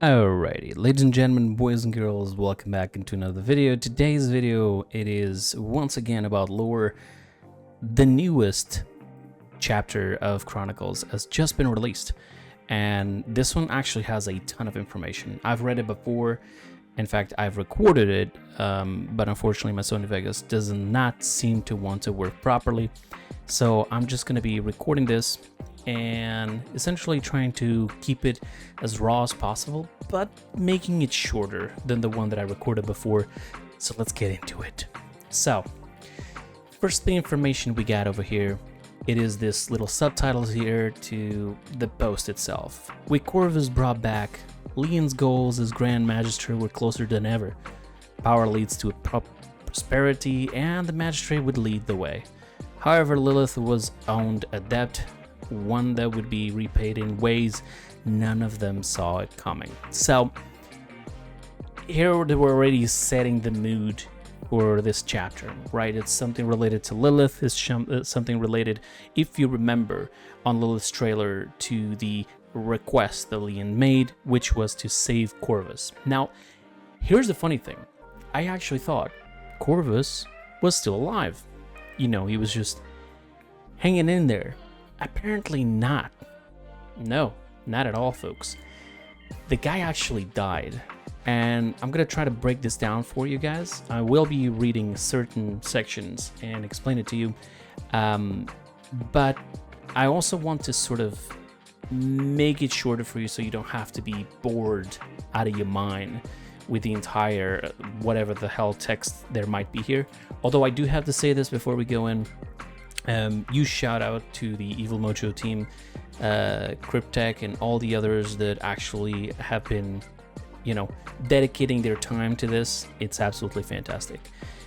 Alrighty, ladies and gentlemen, boys and girls, welcome back into another video. Today's video, it is once again about lore. The newest chapter of Chronicles has just been released, and this one actually has a ton of information. I've read it before. In fact, I've recorded it, but unfortunately my Sony Vegas does not seem to want to work properly. So I'm just going to be recording this and essentially trying to keep it as raw as possible, but making it shorter than the one that I recorded before. So let's get into it. So first, the information we got over here, it is this little subtitles here to the post itself. With Corvus brought back, Lian's goals as Grand Magistrate were closer than ever. Power leads to prosperity, and the Magistrate would lead the way. However, Lilith was owed a debt, one that would be repaid in ways none of them saw it coming. So here they were already setting the mood for this chapter, right? It's something related to Lilith. It's something related, if you remember, on Lilith's trailer to the request that Lian made, which was to save Corvus. Now, here's the funny thing. I actually thought Corvus was still alive. You know, he was just hanging in there. Apparently not. No, not at all, folks. The guy actually died. And I'm going to try to break this down for you guys. I will be reading certain sections and explain it to you. But I also want to sort of make it shorter for you so you don't have to be bored out of your mind with the entire whatever the hell text there might be here. Although I do have to say this before we go in. Huge shout out to the Evil Mojo team, Cryptech, and all the others that actually have been, you know, dedicating their time to this. It's absolutely fantastic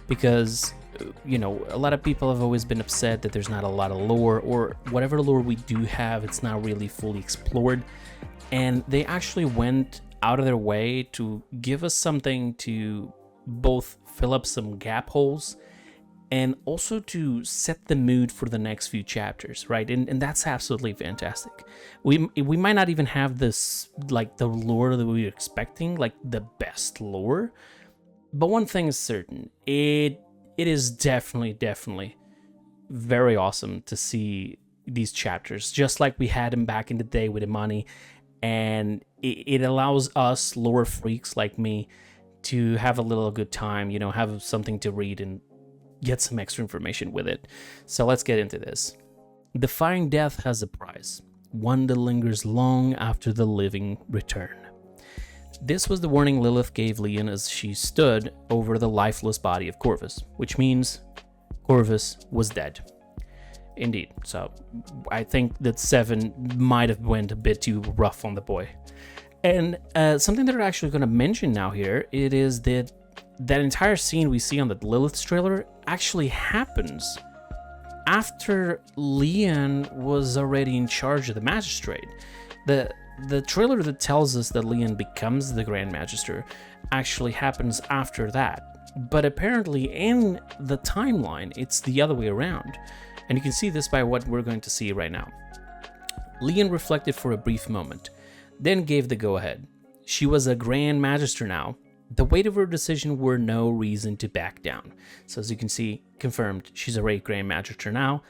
because, you know, a lot of people have always been upset that there's not a lot of lore, or whatever lore we do have, it's not really fully explored. And they actually went out of their way to give us something to both fill up some gap holes and also to set the mood for the next few chapters, right? And that's absolutely fantastic. We might not even have this, like, the lore that we were expecting, like the best lore, but one thing is certain, it is definitely very awesome to see these chapters, just like we had them back in the day with Imani, and it allows us lore freaks like me to have a little good time, you know, have something to read and get some extra information with it. So let's get into this. Defying death has a price, one that lingers long after the living return. This was the warning Lilith gave Lian as she stood over the lifeless body of Corvus, which means Corvus was dead. Indeed, so I think that 7 might have went a bit too rough on the boy. And something that we're actually going to mention now here, it is that entire scene we see on the Lilith's trailer actually happens after Lian was already in charge of the Magistrate. The trailer that tells us that Lian becomes the Grand Magister actually happens after that. But apparently in the timeline, it's the other way around. And you can see this by what we're going to see right now. Lian reflected for a brief moment, then gave the go-ahead. She was a Grand Magister now. The weight of her decision were no reason to back down. So as you can see, confirmed, she's a Grand Magister now.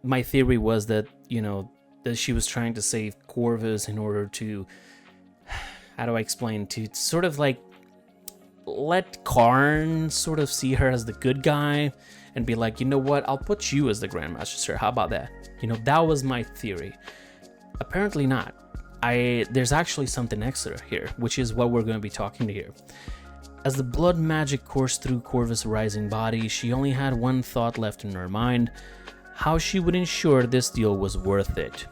My theory was that, you know, that she was trying to save Corvus in order to, how do I explain, to sort of like let Karn sort of see her as the good guy and be like, you know what, I'll put you as the Grand Magister. How about that? You know, that was my theory. Apparently not. There's actually something extra here, which is what we're going to be talking to here. As the blood magic coursed through Corvus' rising body, she only had one thought left in her mind: how she would ensure this deal was worth it.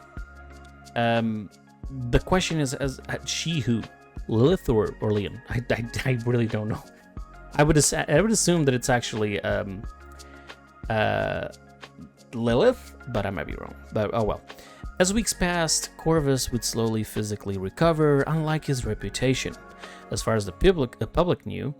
The question is, as she who? Lilith or Lian? I really don't know. I would assume that it's actually Lilith, but I might be wrong. But oh well. As weeks passed, Corvus would slowly physically recover, unlike his reputation. As far as the public knew,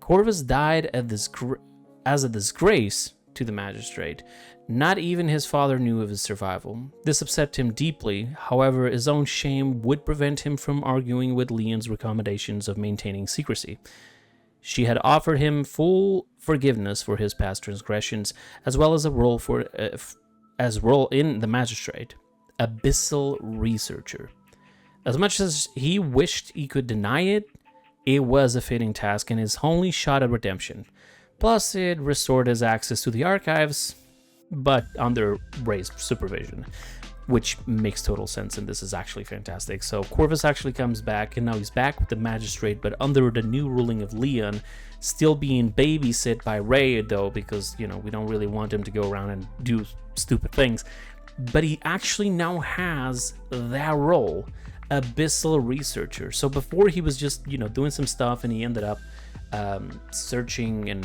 Corvus died as a disgrace to the magistrate. Not even his father knew of his survival. This upset him deeply. However, his own shame would prevent him from arguing with Lian's recommendations of maintaining secrecy. She had offered him full forgiveness for his past transgressions, as well as a role in the magistrate, abyssal researcher. As much as he wished he could deny it, it was a fitting task and his only shot at redemption. Plus, it restored his access to the archives, but under Ray's supervision, which makes total sense, and this is actually fantastic. So Corvus actually comes back, and now he's back with the magistrate, but under the new ruling of Lian, still being babysit by Ray, though, because, you know, we don't really want him to go around and do stupid things. But he actually now has that role, abyssal researcher. So before he was just, you know, doing some stuff, and he ended up searching and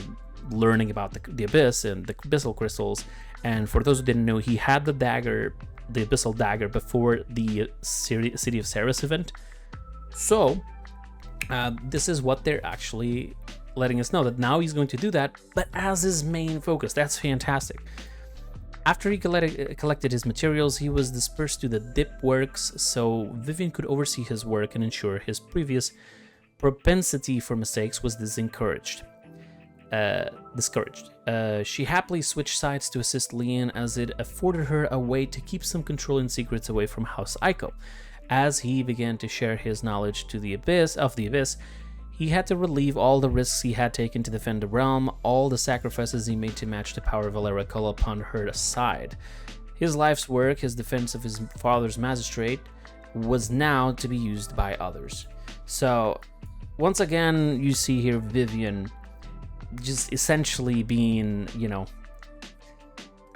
learning about the abyss and the abyssal crystals. And for those who didn't know, he had the dagger, the abyssal dagger, before the City of Ceres event. So this is what they're actually letting us know, that now he's going to do that, but as his main focus. That's fantastic. After he collected his materials, he was dispersed to the Dip Works, so Vivian could oversee his work and ensure his previous propensity for mistakes was discouraged. She happily switched sides to assist Lian, as it afforded her a way to keep some control and secrets away from House Ico. As he began to share his knowledge to the abyss, he had to relieve all the risks he had taken to defend the realm. All the sacrifices he made to match the power of Valera call upon her aside. His life's work, his defense of his father's magistrate, was now to be used by others. So, once again, you see here Vivian just essentially being, you know,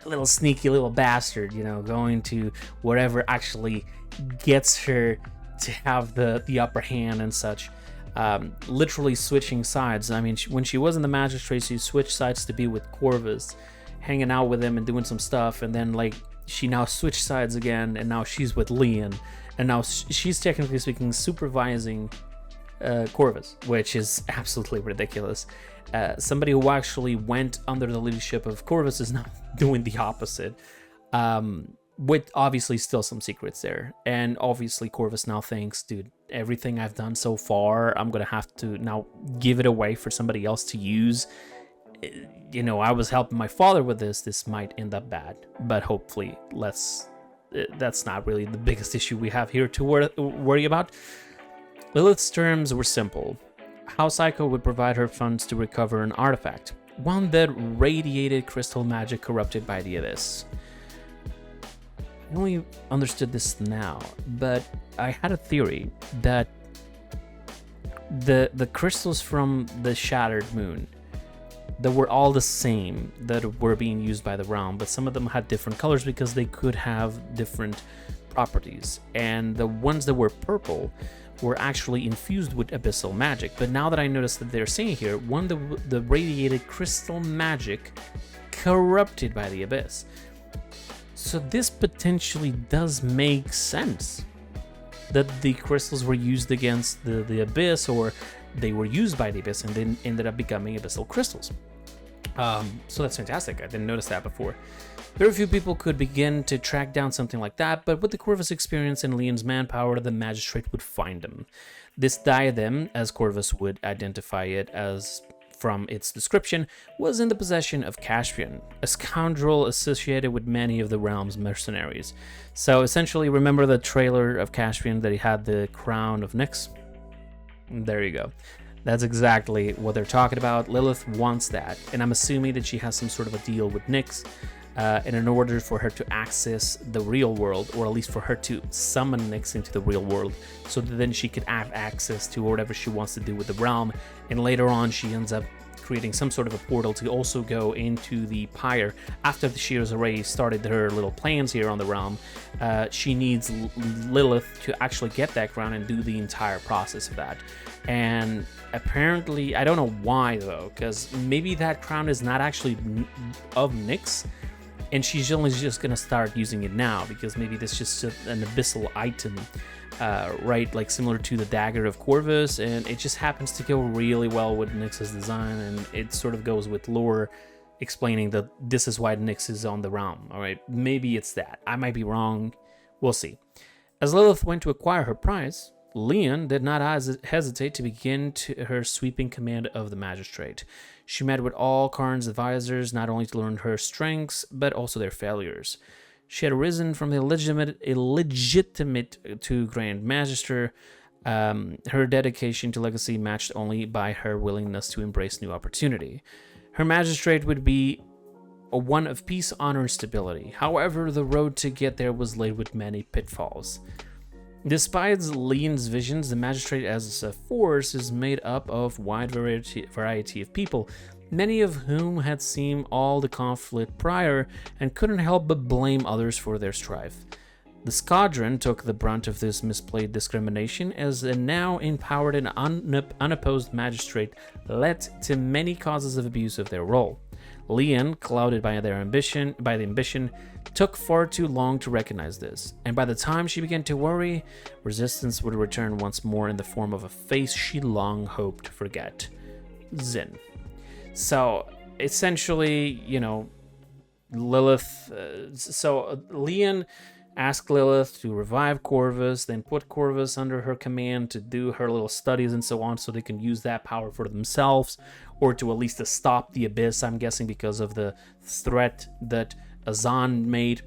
a little sneaky little bastard, you know, going to whatever actually gets her to have the upper hand and such. Literally switching sides. I mean, when she was in the magistrate, she switched sides to be with Corvus, hanging out with him and doing some stuff, and then like she now switched sides again, and now she's with Lian, and now she's technically speaking supervising Corvus, which is absolutely ridiculous. Somebody who actually went under the leadership of Corvus is now doing the opposite, with obviously still some secrets there. And obviously Corvus now thinks, dude, everything I've done so far, I'm gonna have to now give it away for somebody else to use. You know, I was helping my father with this might end up bad, but hopefully that's not really the biggest issue we have here to worry about. Lilith's terms were simple. House Ico would provide her funds to recover an artifact, one that radiated crystal magic corrupted by the abyss. I only understood this now, but I had a theory that the crystals from the Shattered Moon, that were all the same, that were being used by the realm, but some of them had different colors because they could have different properties, and the ones that were purple were actually infused with abyssal magic. But now that I noticed that they're saying here, one, the radiated crystal magic corrupted by the abyss. So this potentially does make sense, that the crystals were used against the abyss, or they were used by the abyss and then ended up becoming abyssal crystals. So that's fantastic. I didn't notice that before. Very few people could begin to track down something like that, but with the Corvus experience and Lian's manpower, the magistrate would find them. This diadem, as Corvus would identify it as from its description, was in the possession of Caspian, a scoundrel associated with many of the realm's mercenaries. So essentially, remember the trailer of Caspian that he had the crown of Nyx? There you go. That's exactly what they're talking about. Lilith wants that, and I'm assuming that she has some sort of a deal with Nyx, and in order for her to access the real world, or at least for her to summon Nyx into the real world, so that then she could have access to whatever she wants to do with the realm, and later on she ends up creating some sort of a portal to also go into the Pyre. After she's already started her little plans here on the realm, she needs Lilith to actually get that crown and do the entire process of that. And apparently, I don't know why though, because maybe that crown is not actually of Nyx, and she's only just gonna start using it now, because maybe this is just an abyssal item, right? Like similar to the dagger of Corvus, and it just happens to go really well with Nyx's design, and it sort of goes with lore explaining that this is why Nyx is on the realm. All right, maybe it's that. I might be wrong. We'll see. As Lilith went to acquire her prize, Lian did not hesitate to begin her sweeping command of the magistrate. She met with all Karn's advisors, not only to learn her strengths, but also their failures. She had risen from the illegitimate to Grand Magister, her dedication to legacy matched only by her willingness to embrace new opportunity. Her magistrate would be one of peace, honor, and stability. However, the road to get there was laid with many pitfalls. Despite Lian's visions, the magistrate as a force is made up of a wide variety of people, many of whom had seen all the conflict prior and couldn't help but blame others for their strife. The squadron took the brunt of this misplaced discrimination as a now empowered and unopposed magistrate led to many causes of abuse of their role. Lian, clouded by the ambition, took far too long to recognize this, and by the time she began to worry, resistance would return once more in the form of a face she long hoped to forget. Zhin. So, essentially, Lilith... Lian asked Lilith to revive Corvus, then put Corvus under her command to do her little studies and so on, so they can use that power for themselves, or to at least to stop the Abyss, I'm guessing, because of the threat that Azan made,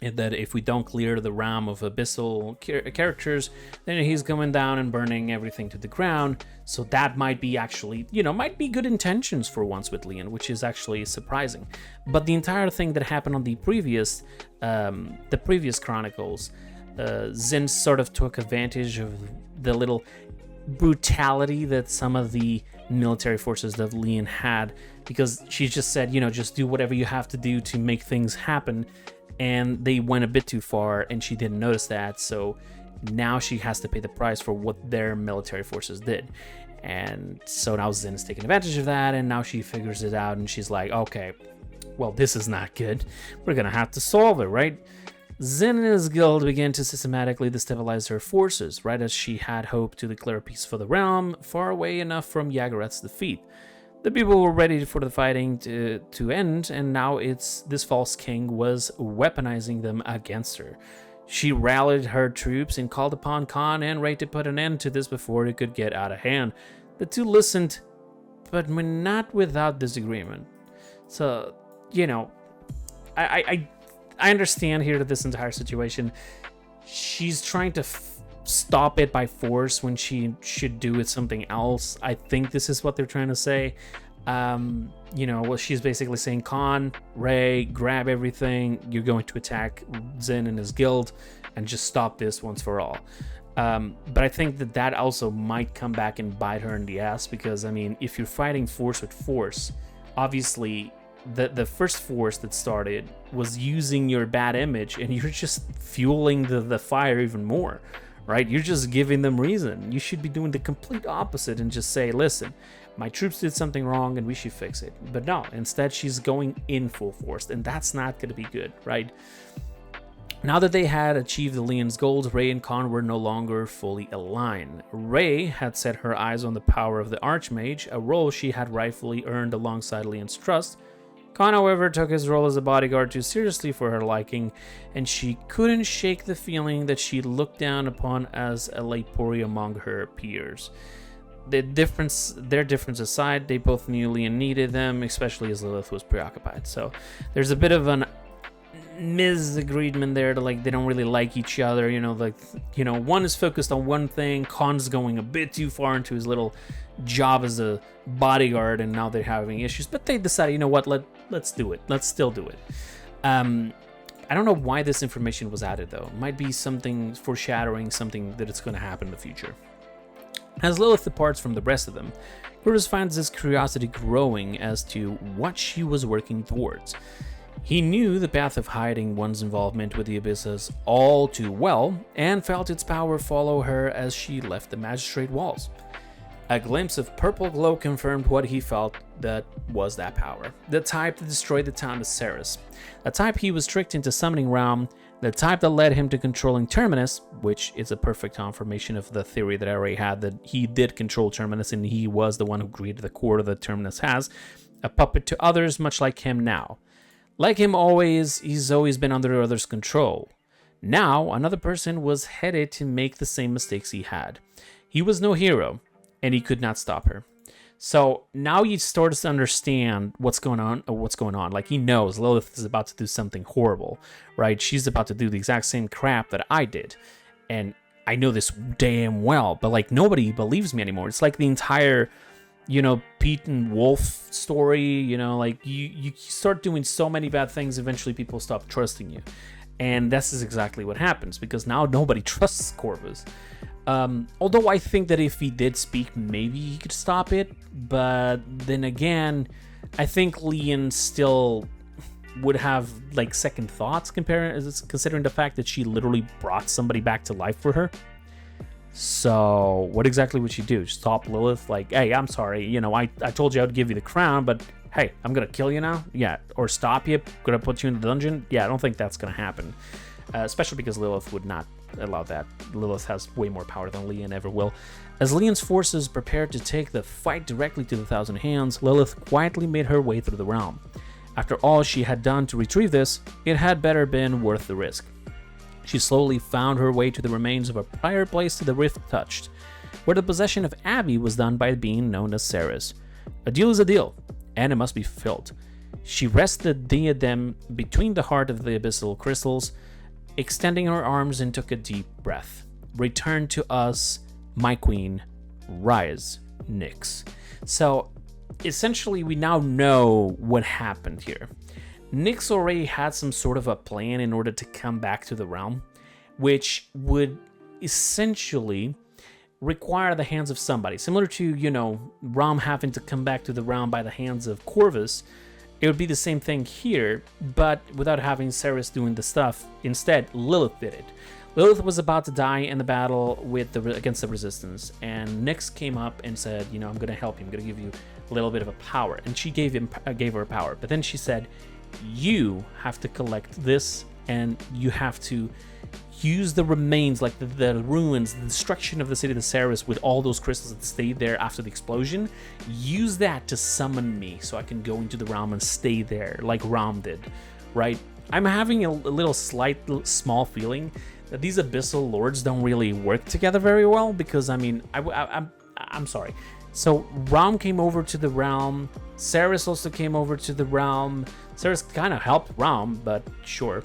and that if we don't clear the realm of abyssal characters, then he's coming down and burning everything to the ground. So that might be actually, might be good intentions for once with Lian, which is actually surprising. But the entire thing that happened on the previous Chronicles, Zhin sort of took advantage of the little brutality that some of the military forces that Lian had, because she just said, just do whatever you have to do to make things happen. And they went a bit too far, and she didn't notice that, so now she has to pay the price for what their military forces did. And so now Zhin is taking advantage of that, and now she figures it out, and she's like, okay, well, this is not good. We're gonna have to solve it, right? Zhin and his guild began to systematically destabilize her forces, right as she had hoped to declare peace for the realm, far away enough from Yaggorath's defeat. The people were ready for the fighting to end, and now this false king was weaponizing them against her. She rallied her troops and called upon Khan and Ray to put an end to this before it could get out of hand. The two listened, but not without disagreement. So, I understand here that this entire situation, she's trying to stop it by force when she should do it something else. I think this is what they're trying to say. She's basically saying, Khan, Ray, grab everything. You're going to attack Zhin and his guild and just stop this once for all. But I think that also might come back and bite her in the ass, because, if you're fighting force with force, obviously the first force that started was using your bad image, and you're just fueling the fire even more. Right? You're just giving them reason. You should be doing the complete opposite and just say, listen, my troops did something wrong and we should fix it. But no, instead she's going in full force, and that's not going to be good, right? Now that they had achieved the Lian's goals, Ray and Khan were no longer fully aligned. Ray had set her eyes on the power of the Archmage, a role she had rightfully earned alongside Lian's trust. Khan, however, took his role as a bodyguard too seriously for her liking, and she couldn't shake the feeling that she looked down upon as a Lepori among her peers. Their difference aside, they both knew Lian needed them, especially as Lilith was preoccupied. So there's a bit of an misagreement there, they don't really like each other. One is focused on one thing, Khan's going a bit too far into his little job as a bodyguard, and now they're having issues. But they decided, let's do it. Let's still do it. I don't know why this information was added, though. It might be something foreshadowing something that it's going to happen in the future. As Lilith departs from the rest of them, Corvus finds his curiosity growing as to what she was working towards. He knew the path of hiding one's involvement with the Abysses all too well, and felt its power follow her as she left the magistrate walls. A glimpse of purple glow confirmed what he felt that was that power. The type that destroyed the town of Ceres. The type he was tricked into summoning realm. The type that led him to controlling Terminus, which is a perfect confirmation of the theory that I already had, that he did control Terminus and he was the one who created the core that Terminus has. a puppet to others, much like him now. Like him always, he's always been under others' control. Now, another person was headed to make the same mistakes he had. He was no hero, and he could not stop her. So now he starts to understand what's going on. Like, he knows Lilith is about to do something horrible, right? She's about to do the exact same crap that I did. And I know this damn well, but like, nobody believes me anymore. It's like the entire, Pete and Wolf story, like you start doing so many bad things, eventually people stop trusting you. And this is exactly what happens, because now nobody trusts Corvus. Although I think that if he did speak, maybe he could stop it. But then again, I think Lian still would have like second thoughts considering the fact that she literally brought somebody back to life for her. So what exactly would she do? Stop Lilith? Like, hey, I'm sorry, I told you I would give you the crown, but hey, I'm gonna kill you now? Yeah. Or stop you, gonna put you in the dungeon? Yeah, I don't think that's gonna happen. Especially because Lilith would not allow that. Lilith has way more power than Lian ever will. As Lian's forces prepared to take the fight directly to the Thousand Hands, Lilith quietly made her way through the realm. After all she had done to retrieve this, it had better been worth the risk. She slowly found her way to the remains of a prior place to the Rift touched, where the possession of Abby was done by a being known as Ceres. A deal is a deal, and it must be fulfilled. She rested the diadem between the heart of the abyssal crystals, extending her arms, and took a deep breath. Return to us, my queen. Rise, Nyx. So, essentially, we now know what happened here. Nyx already had some sort of a plan in order to come back to the realm, which would essentially require the hands of somebody. Similar to, Ram having to come back to the realm by the hands of Corvus, it would be the same thing here, but without having Ceres doing the stuff. Instead, Lilith did it. Lilith was about to die in the battle against the Resistance, and Nyx came up and said, I'm going to help you. I'm going to give you a little bit of a power. And she gave her power. But then she said, you have to collect this, and you have to use the remains, like the ruins, the destruction of the city of the Ceres with all those crystals that stayed there after the explosion. Use that to summon me so I can go into the realm and stay there like Ram did, right? I'm having a little small feeling that these abyssal lords don't really work together very well, because I'm sorry. So Ram came over to the realm. Ceres also came over to the realm. Ceres kind of helped Ram, but sure.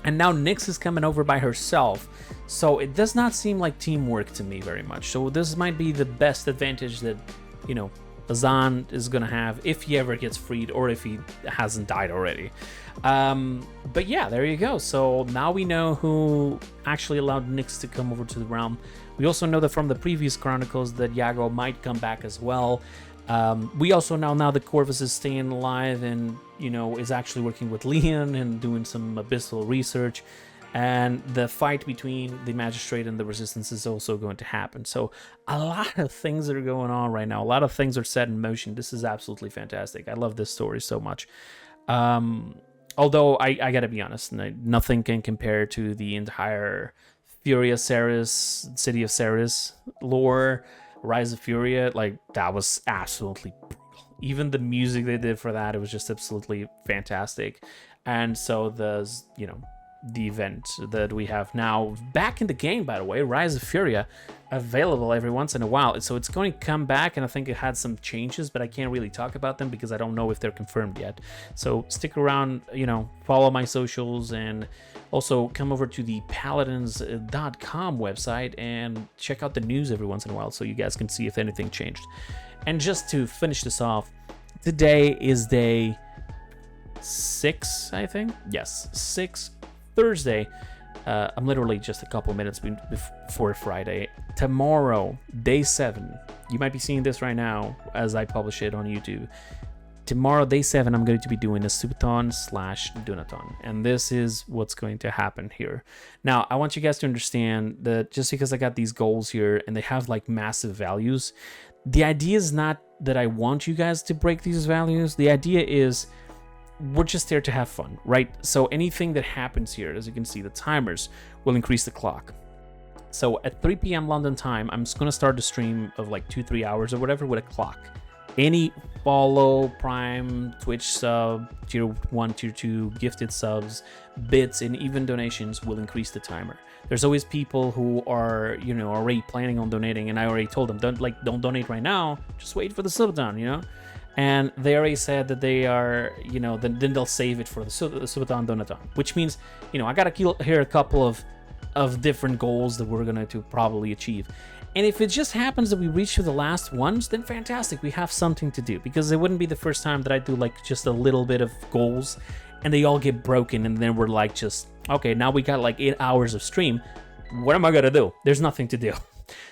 And now Nyx is coming over by herself. So it does not seem like teamwork to me very much. So this might be the best advantage that, Azan is going to have if he ever gets freed, or if he hasn't died already. But yeah, there you go. So now we know who actually allowed Nyx to come over to the realm. We also know that from the previous chronicles that Iago might come back as well. We also know now that Corvus is staying alive and, is actually working with Lian and doing some abyssal research. And the fight between the Magistrate and the Resistance is also going to happen. So a lot of things are going on right now. A lot of things are set in motion. This is absolutely fantastic. I love this story so much. Although I gotta be honest, nothing can compare to the entire Furia Ceres, City of Ceres lore, Rise of Furia. Like, that was absolutely brutal. Even the music they did for that, it was just absolutely fantastic. And so the event that we have now back in the game, by the way, Rise of Furia, available every once in a while. So it's going to come back, and I think it had some changes, but I can't really talk about them because I don't know if they're confirmed yet. So stick around, follow my socials, and also come over to the Paladins.com website and check out the news every once in a while so you guys can see if anything changed. And just to finish this off, today is day 6, I think. Yes, 6, Thursday. I'm literally just a couple minutes before Friday. Tomorrow, day 7. You might be seeing this right now as I publish it on YouTube. Tomorrow, day 7, I'm going to be doing a Subathon/Dunathon. And this is what's going to happen here. Now, I want you guys to understand that just because I got these goals here and they have like massive values, the idea is not that I want you guys to break these values. The idea is we're just there to have fun, right? So anything that happens here, as you can see, the timers will increase the clock. So at 3 p.m. London time, I'm just going to start a stream of like 2-3 hours or whatever with a clock. Any follow, prime, Twitch sub, tier 1, tier 2, gifted subs, bits, and even donations will increase the timer. There's always people who are, you know, already planning on donating, and I already told them, don't donate right now, just wait for the Subathon, you know? And they already said that they are, you know, then they'll save it for the Subathon Donathon, which means, you know, I gotta here a couple of different goals that we're gonna to probably achieve. And if it just happens that we reach to the last ones, then fantastic, we have something to do, because it wouldn't be the first time that I do like just a little bit of goals and they all get broken, and then we're like, just okay, now we got like 8 hours of stream, what am I gonna do? There's nothing to do.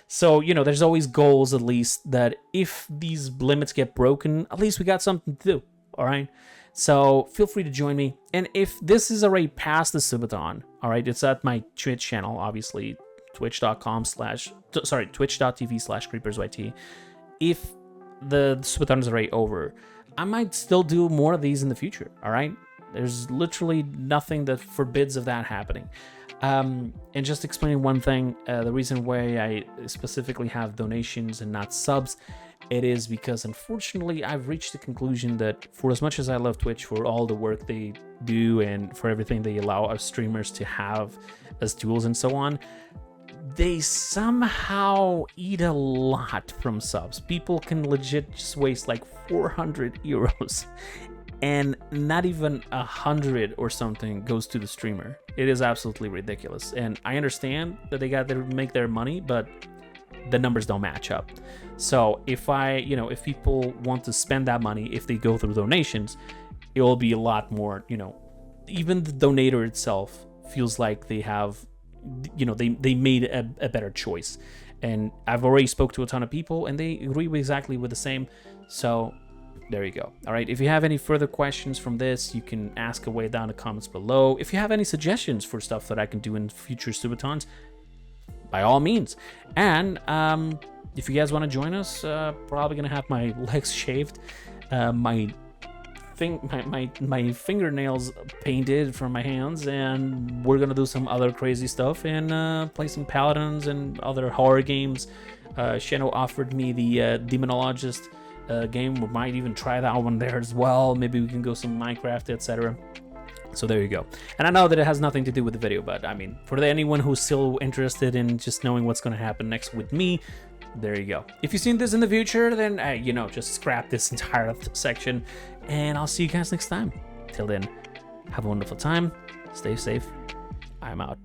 So, you know, there's always goals, at least, that if these limits get broken, at least we got something to do. All right, so feel free to join me. And if this is already past the Subathon, all right, it's at my Twitch channel, obviously, twitch.tv/creepersyt. If the Subathon is already over, I might still do more of these in the future. All right, there's literally nothing that forbids of that happening. And just explaining one thing, the reason why I specifically have donations and not subs, it is because unfortunately I've reached the conclusion that for as much as I love Twitch, for all the work they do and for everything they allow us streamers to have as tools and so on, they somehow eat a lot from subs. People can legit just waste like 400 euros and not even 100 or something goes to the streamer. It is absolutely ridiculous. And I understand that they got to make their money, but the numbers don't match up. So if if people want to spend that money, if they go through donations, it will be a lot more, you know, even the donator itself feels like they have, you know, they made a better choice. And I've already spoke to a ton of people and they agree exactly with the same. So there you go. All right, if you have any further questions from this, you can ask away down in the comments below. If you have any suggestions for stuff that I can do in future Subathons, by all means. And if you guys want to join us, probably gonna have my legs shaved, my fingernails painted from my hands, and we're gonna do some other crazy stuff and play some Paladins and other horror games. Sheno offered me the Demonologist game. We might even try that one there as well. Maybe we can go some Minecraft, etc. So there you go. And I know that it has nothing to do with the video, but I mean, for anyone who's still interested in just knowing what's going to happen next with me, there you go. If you've seen this in the future, then you know, just scrap this entire section, and I'll see you guys next time. Till then, have a wonderful time, stay safe, I'm out.